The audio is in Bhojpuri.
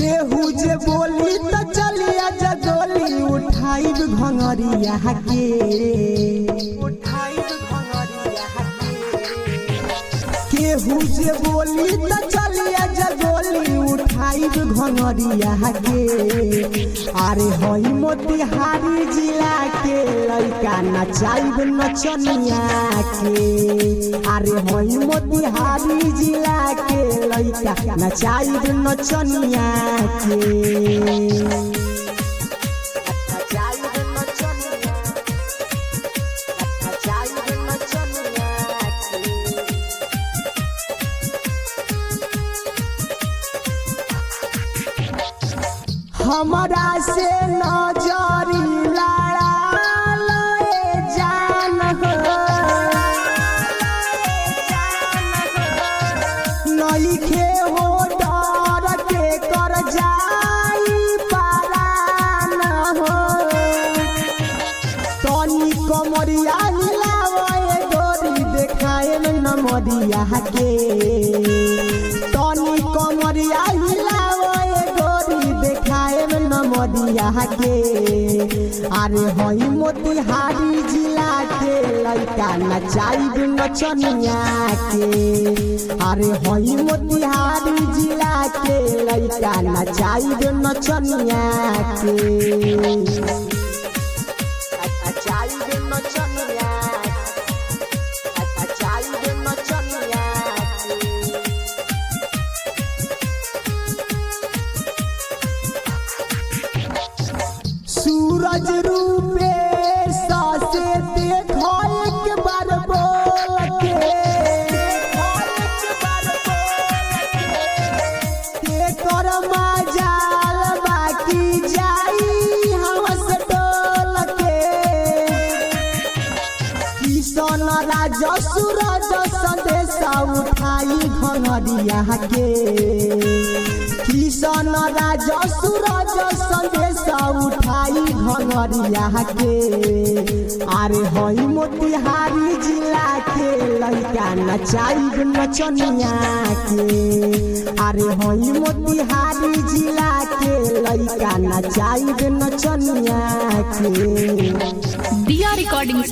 केहू जे बोली त चलिया जगोली उठाइब घंगरिया के केहू जे बोली त चलिया जगोली उठाइब घंगरिया के। अरे हई मोतिहारी जिला के लइका नचाइब नचनिया के। अरे हई मोतिहारी जिला के लइका नचाइब नचनिया के। हमरा से नजरी लड़ा ले जान हो नइखे हो डर के कर जाई परान हो। तनी कमरिया हिलावे गोरी देखाए न मरिया के। तनी कमरिया मरिया के। अरे हई मोतिहारी जिला के लइका नचाइब नचनिया के। अरे हई मोतिहारी जिला के लइका नचाइब नचनिया के। सूरज रूपे सासे देखो एक बार बोल के कर मजाल बाकी जाई हवस डोल के। किशन राजा सूरज संदेशा उठाई घंगरिया के। किशन राजा सूरज संदेशा उठाई घंगरिया के। अरे हई मोतिहारी जिला के लइका नचाइब नचनिया के। अरे हई मोतिहारी जिला के लइका नचाइब नचनिया के। दिया रिकॉर्डिंग